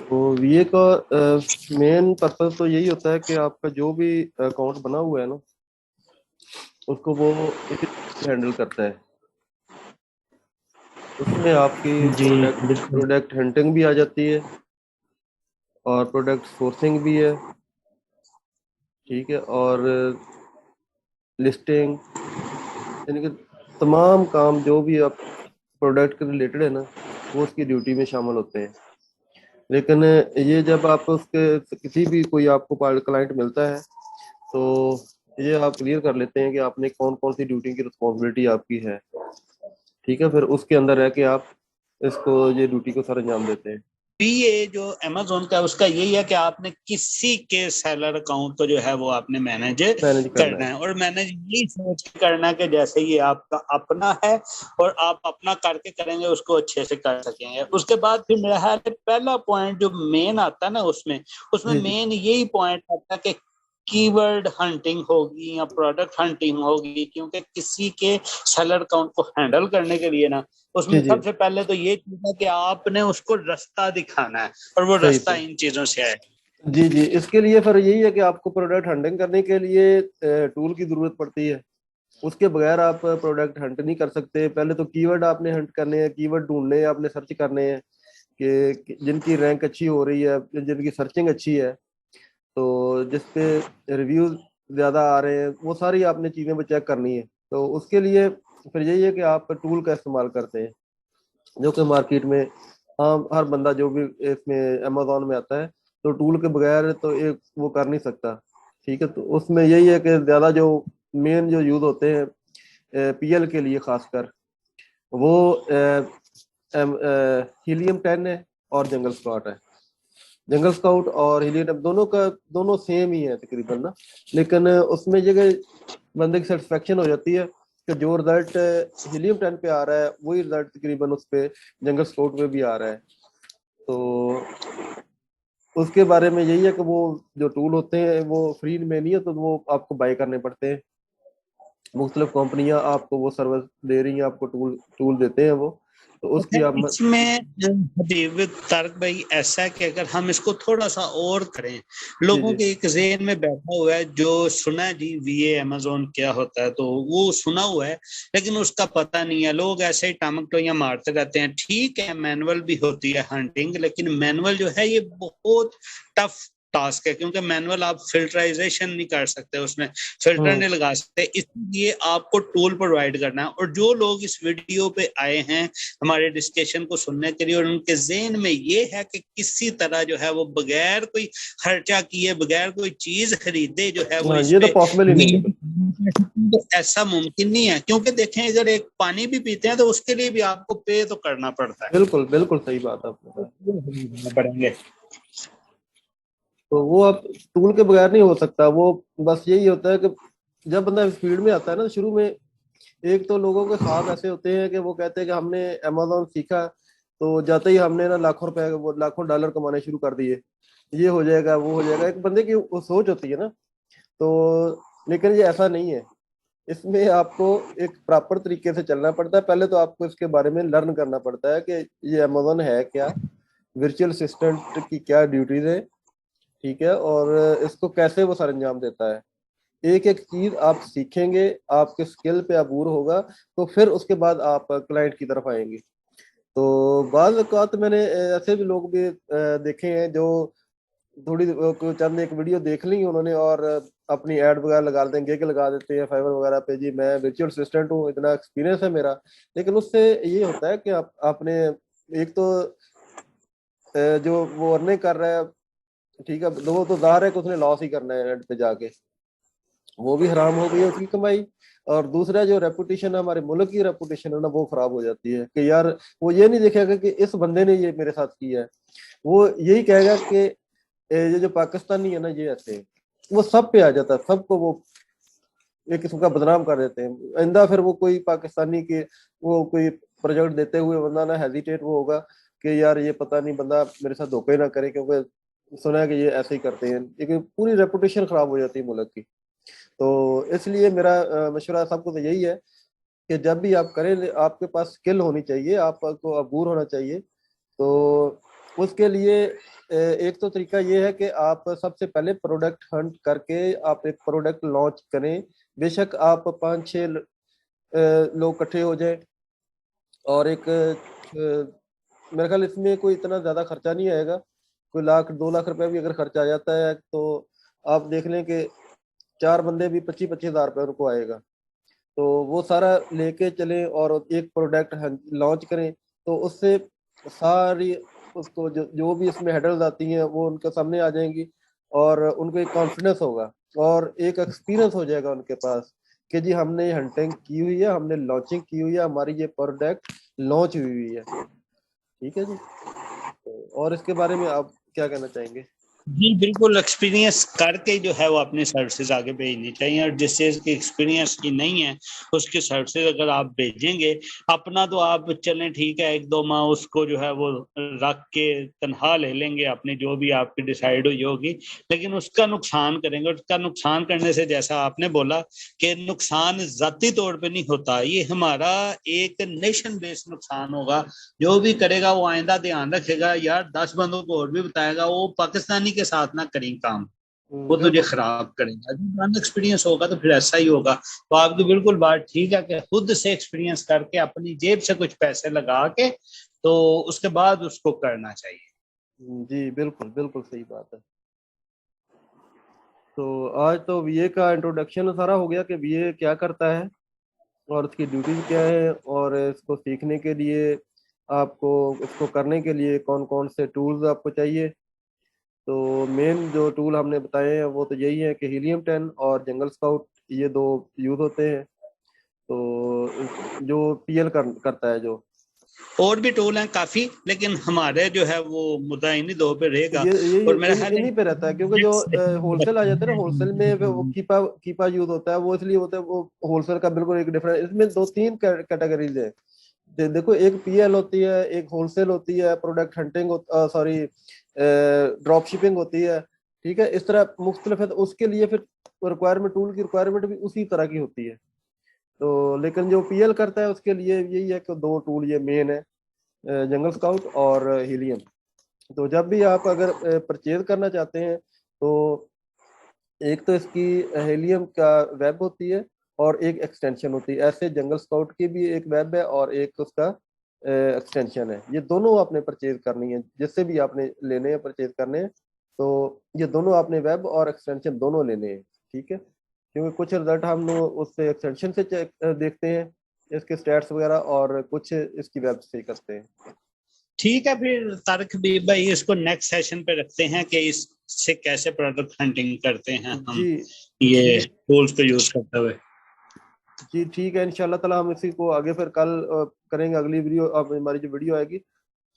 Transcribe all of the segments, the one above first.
تو وی اے کا main purpose تو یہی ہوتا ہے کہ آپ کا جو بھی اکاؤنٹ بنا ہوا ہے نا اس کو وہ ہینڈل کرتا ہے. اس میں آپ کی جی بالکل. پروڈکٹ ہنٹنگ بھی آ جاتی ہے اور پروڈکٹ سورسنگ بھی ہے, ٹھیک ہے, اور لسٹنگ, یعنی کہ تمام کام جو بھی آپ پروڈکٹ کے ریلیٹڈ ہے نا وہ اس کی ڈیوٹی میں شامل ہوتے ہیں. لیکن یہ جب آپ اس کے کسی بھی کوئی آپ کو کلائنٹ ملتا ہے تو یہ آپ کلیئر کر لیتے ہیں کہ آپ نے کون کون سی ڈیوٹی کی رسپانسبلٹی آپ کی ہے, ٹھیک ہے, پھر اس کے اندر رہ کے آپ اس کو یہ ڈیوٹی کو سر انجام دیتے ہیں. یہ جو امیزون کا اس کا یہی ہے کہ آپ نے کسی کے سیلر اکاؤنٹ کو جو ہے وہ آپ نے مینیج کرنا ہے, اور مینیج یہی سوچ کے کرنا ہے کہ جیسے یہ آپ کا اپنا ہے اور آپ اپنا کر کے کریں گے اس کو اچھے سے کر سکیں گے. اس کے بعد پھر میرا خیال ہے پہلا پوائنٹ جو مین آتا ہے نا اس میں مین یہی پوائنٹ آتا ہے کہ کی ورڈ ہنٹنگ ہوگی یا پروڈکٹ ہنٹنگ ہوگی, کیونکہ کسی کے سیلر اکاؤنٹ کو ہینڈل کرنے کے لیے نا اس میں سب سے پہلے تو یہ چیز ہے کہ آپ نے اس کو رستہ دکھانا ہے, اور وہ رستہ ان چیزوں سے ہے. جی اس کے لیے پھر یہی ہے کہ آپ کو پروڈکٹ ہنٹنگ کرنے کے لیے ٹول کی ضرورت پڑتی ہے. اس کے بغیر آپ پروڈکٹ ہنٹ نہیں کر سکتے. پہلے تو کی ورڈ آپ نے ہنٹ کرنے ہیں, کی ورڈ ڈھونڈنے ہیں, آپ نے سرچ کرنے ہیں کہ جن کی رینک اچھی ہو رہی ہے, جن کی سرچنگ اچھی ہے, تو جس پہ ریویوز زیادہ آ رہے ہیں, وہ ساری آپ نے چیزیں چیک کرنی ہے. تو اس کے لیے پھر یہی ہے کہ آپ ٹول کا استعمال کرتے ہیں جو کہ مارکیٹ میں ہر بندہ جو بھی اس میں امیزون میں آتا ہے تو ٹول کے بغیر تو ایک وہ کر نہیں سکتا, ٹھیک ہے. تو اس میں یہی ہے کہ زیادہ جو مین جو یوز ہوتے ہیں پی ایل کے لیے خاص کر وہ ہیلیم 10 ہے اور جنگل اسکاٹ ہے. جنگل اسکاؤٹ اور ہیلیم دونوں سیم ہی ہے تقریباً نا, لیکن اس میں یہ کہ بندے کی سیٹسفیکشن ہو جاتی ہے کہ جو رزلٹ ہیلیم 10 پہ آ رہا ہے وہی رزلٹ تقریباً اس پہ جنگل اسکاؤٹ پہ بھی آ رہا ہے. تو اس کے بارے میں یہی ہے کہ وہ جو ٹول ہوتے ہیں وہ فری میں نہیں ہے, تو وہ آپ کو بائی کرنے پڑتے ہیں. مختلف کمپنیاں آپ کو وہ سروس دے رہی ہیں, آپ کو ٹول دیتے ہیں وہ, تو اس کی آپ اس میں حبیب طارق بھائی ایسا ہے کہ اگر ہم اس کو تھوڑا سا اور کریں, لوگوں کے ایک ذہن میں بیٹھا ہوا ہے جو سنا ہے جی وی اے امیزون کیا ہوتا ہے, تو وہ سنا ہوا ہے لیکن اس کا پتہ نہیں ہے. لوگ ایسے ہی ٹامکٹویاں مارتے رہتے ہیں. ٹھیک ہے مینول بھی ہوتی ہے ہنٹنگ, لیکن مینول جو ہے یہ بہت ٹف ٹاسک ہے, کیونکہ مینول آپ فلٹرائزیشن نہیں کر سکتے, اس میں فلٹر نہیں لگا سکتے. اس لیے آپ کو ٹول پرووائڈ کرنا ہے. اور جو لوگ اس ویڈیو پہ آئے ہیں ہمارے ڈسکشن کو سننے کے لیے اور ان کے ذہن میں یہ ہے کہ کسی طرح جو ہے وہ بغیر کوئی خرچہ کیے, بغیر کوئی چیز خریدے جو ہے وہ اس پہ ایسا ممکن نہیں ہے. کیونکہ دیکھیں اگر ایک پانی بھی پیتے ہیں تو اس کے لیے بھی آپ کو پے تو کرنا پڑتا ہے. بالکل صحیح بات ہے. پڑیں گے تو وہ اب ٹول کے بغیر نہیں ہو سکتا. وہ بس یہی ہوتا ہے کہ جب بندہ اسپیڈ میں آتا ہے نا شروع میں, ایک تو لوگوں کے خواب ایسے ہوتے ہیں کہ وہ کہتے ہیں کہ ہم نے امیزون سیکھا تو جاتے ہی ہم نے نا لاکھوں روپے لاکھوں ڈالر کمانے شروع کر دیے, یہ ہو جائے گا وہ ہو جائے گا. ایک بندے کی وہ سوچ ہوتی ہے نا, تو لیکن یہ ایسا نہیں ہے. اس میں آپ کو ایک پراپر طریقے سے چلنا پڑتا ہے. پہلے تو آپ کو اس کے بارے میں لرن کرنا پڑتا ہے کہ یہ امیزون ہے کیا, ورچوئل اسسٹنٹ کی کیا ڈیوٹیز ہے, ٹھیک ہے, اور اس کو کیسے وہ سر انجام دیتا ہے. ایک ایک چیز آپ سیکھیں گے, آپ کے اسکل پہ عبور ہوگا, تو پھر اس کے بعد آپ کلائنٹ کی طرف آئیں گے. تو بعض اوقات میں نے ایسے بھی لوگ بھی دیکھے ہیں جو تھوڑی چند ایک ویڈیو دیکھ لی انہوں نے اور اپنی ایڈ وغیرہ لگا دیتے ہیں, گیگ لگا دیتے ہیں فائبر وغیرہ پہ, جی میں ورچوئل اسسٹنٹ ہوں, اتنا ایکسپیرینس ہے میرا. لیکن اس سے یہ ہوتا ہے کہ آپ نے ایک تو جو وہ ارننگ کر رہا ہے, ٹھیک ہے, وہ تو ظاہر ہے کہ اس نے لاس ہی کرنا ہے اینڈ پہ جا کے, وہ بھی حرام ہو گئی ہے اس کی کمائی. اور دوسرا جو ریپوٹیشن ہے, ہمارے ملک کی ریپوٹیشن ہے نا, وہ خراب ہو جاتی ہے کہ یار وہ یہ نہیں دیکھے گا کہ اس بندے نے یہ میرے ساتھ کیا ہے, وہ یہی کہے گا کہ یہ جو پاکستانی ہے نا یہ ایسے, وہ سب پہ آ جاتا ہے, سب کو وہ ایک قسم کا بدنام کر دیتے ہیں. آئندہ پھر وہ کوئی پاکستانی کے وہ کوئی پروجیکٹ دیتے ہوئے بندہ نہ ہیزیٹیٹ وہ ہوگا کہ یار یہ پتہ نہیں بندہ میرے ساتھ دھوکے نہ کرے, کیونکہ سنا ہے کہ یہ ایسے ہی کرتے ہیں. لیکن پوری ریپوٹیشن خراب ہو جاتی ہے ملک کی. تو اس لیے میرا مشورہ سب کو تو یہی ہے کہ جب بھی آپ کریں آپ کے پاس اسکل ہونی چاہیے, آپ کو عبور ہونا چاہیے. تو اس کے لیے ایک تو طریقہ یہ ہے کہ آپ سب سے پہلے پروڈکٹ ہنٹ کر کے آپ ایک پروڈکٹ لانچ کریں. بے شک آپ 5-6 لوگ اکٹھے ہو جائیں, اور ایک میرے خیال اس میں کوئی اتنا زیادہ خرچہ نہیں آئے گا, کوئی 1-2 لاکھ روپے بھی اگر خرچہ آ جاتا ہے تو آپ دیکھ لیں کہ 4 بندے بھی 25-25 ہزار روپے ان کو آئے گا. تو وہ سارا لے کے چلیں اور ایک پروڈکٹ لانچ کریں, تو اس سے ساری اس کو جو بھی اس میں ہیڈلز آتی ہیں وہ ان کے سامنے آ جائیں گی, اور ان کو ایک کانفیڈنس ہوگا اور ایک ایکسپیرینس ہو جائے گا ان کے پاس کہ جی ہم نے ہنٹنگ کی ہوئی ہے, ہم نے لانچنگ کی ہوئی ہے, ہماری یہ پروڈکٹ لانچ ہوئی ہوئی ہے. ٹھیک ہے جی. اور اس کے بارے میں آپ کیا کہنا چاہیں گے؟ جی بالکل, ایکسپیرینس کر کے جو ہے وہ اپنی سروسز آگے بھیجنی چاہیے, اور جس چیز کی ایکسپیرینس کی نہیں ہے اس کی سروسز اگر آپ بھیجیں گے, اپنا تو آپ چلیں ٹھیک ہے 1-2 ماہ اس کو جو ہے وہ رکھ کے تنخواہ لے لیں گے اپنی جو بھی آپ کی ڈیسائیڈ ہوئی ہوگی, لیکن اس کا نقصان کریں گے. اس کا نقصان کرنے سے جیسا آپ نے بولا کہ نقصان ذاتی طور پہ نہیں ہوتا, یہ ہمارا ایک نیشن بیس نقصان ہوگا. جو بھی کرے گا وہ آئندہ دھیان رکھے گا یار 10 بندوں کو اور بھی بتائے گا وہ پاکستانی کے ساتھ نہ کریں کام, وہ تجھے خراب کرے گا. جب ایکسپیرینس ہوگا تو پھر ایسا ہی ہوگا. تو آپ کی بالکل بات ٹھیک ہے کہ خود سے ایکسپیرینس کر کے اپنی جیب سے کچھ پیسے لگا کے تو اس کے بعد اس کو کرنا چاہیے. جی بالکل بالکل صحیح بات ہے. تو آج تو وی اے کا انٹروڈکشن سارا ہو گیا کہ وی اے کیا کرتا ہے اور اس کی ڈیوٹیز کیا ہے, اور اس کو سیکھنے کے لیے آپ کو اس کو کرنے کے لیے کون کون سے ٹولز آپ کو چاہیے. تو مین جو ٹول ہم نے بتائے ہیں وہ تو یہی ہے کہ ہیلیم 10 اور جنگل اسکاؤٹ, یہ 2 یوز ہوتے ہیں. تو جو پی ایل کرتا ہے, جو اور بھی ٹول ہیں کافی, لیکن ہمارے جو ہے وہ مدعینی 2 پہ رہے گا. یہ اور میرا خیال ہے انہیں پہ رہتا ہے, کیونکہ جو ہول سیل آ جاتا ہے نا, ہول سیل میں وہ کیپا یوز ہوتا ہے, وہ اس لیے ہوتا ہے وہ ہول سیل کا بالکل ایک ڈفرنٹ. اس میں 2-3 کیٹیگریز ہیں. دیکھو ایک پی ایل ہوتی ہے, ایک ہول سیل ہوتی ہے, product hunting sorry drop shipping ہوتی ہے. ٹھیک ہے, اس طرح مختلف ہے. تو اس کے لیے پھر ریکوائرمنٹ, ٹول کی ریکوائرمنٹ بھی اسی طرح کی ہوتی ہے. تو لیکن جو پی ایل کرتا ہے اس کے لیے یہی ہے کہ 2 ٹول یہ مین ہے, جنگل اسکاؤٹ اور ہیلیم. تو جب بھی آپ اگر پرچیز کرنا چاہتے ہیں تو ایک تو اس کی ہیلیم کا ویب ہوتی ہے اور ایک ایکسٹینشن ہوتی ہے. ایسے جنگل اسکاؤٹ کی بھی ایک ویب ہے اور ایک اس کا ایکسٹینشن ہے. یہ دونوں آپ نے پرچیز کرنی ہے, جس سے بھی آپ نے لینے ہیں پرچیز کرنے ہیں, تو یہ دونوں آپ نے ویب اور ایکسٹینشن دونوں لینے ہیں. ٹھیک ہے, کیونکہ کچھ رزلٹ ہم اس سے ایکسٹینشن سے دیکھتے ہیں اس کے سٹیٹس وغیرہ, اور کچھ اس کی ویب سے کرتے ہیں. ٹھیک ہے, پھر طارق حبیب بھائی اس کو نیکسٹ سیشن پہ رکھتے ہیں کہ اس سے کیسے پروڈکٹ ہنٹنگ کرتے ہیں ہم جی یہ ٹولز کو یوز کرتے ہوئے. جی ٹھیک ہے, انشاءاللہ تعالی ہم اسی کو آگے پھر کل کریں گے. اگلی ویڈیو, ہماری جو ویڈیو آئے گی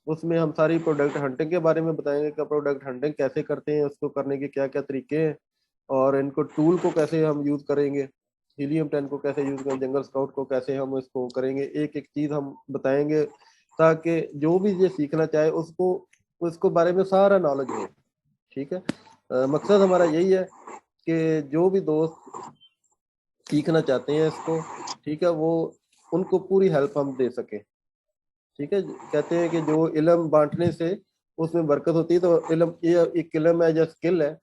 اس میں ہم ساری پروڈکٹ ہنٹنگ کے بارے میں بتائیں گے کہ پروڈکٹ ہنٹنگ کیسے کرتے ہیں, اس کو کرنے کے کیا کیا طریقے ہیں, اور ان کو ٹول کو کیسے ہم یوز کریں گے, ہیلیم 10 کو کیسے یوز کریں, جنگل اسکاؤٹ کو کیسے ہم اس کو کریں گے. ایک ایک چیز ہم بتائیں گے تاکہ جو بھی یہ سیکھنا چاہے اس کو بارے میں سارا نالج ہو. ٹھیک ہے, مقصد ہمارا یہی ہے کہ جو بھی دوست سیکھنا چاہتے ہیں اس کو, ٹھیک ہے, وہ ان کو پوری ہیلپ ہم دے سکیں. ٹھیک ہے, کہتے ہیں کہ جو علم بانٹنے سے اس میں برکت ہوتی ہے. تو علم یہ ایک علم ہے یا اسکل ہے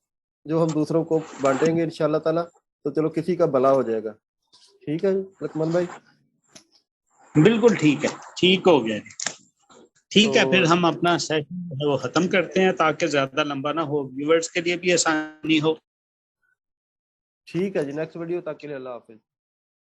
جو ہم دوسروں کو بانٹیں گے انشاءاللہ تعالی, تو چلو کسی کا بھلا ہو جائے گا. ٹھیک ہے لقمان بھائی, بالکل ٹھیک ہے, ٹھیک ہو گیا. ٹھیک ہے, تو پھر ہم اپنا سیشن وہ ختم کرتے ہیں تاکہ زیادہ لمبا نہ ہو, ویورز کے لیے بھی آسانی ہو. ٹھیک ہے جی, نیکسٹ ویڈیو تک کے لیے اللہ حافظ.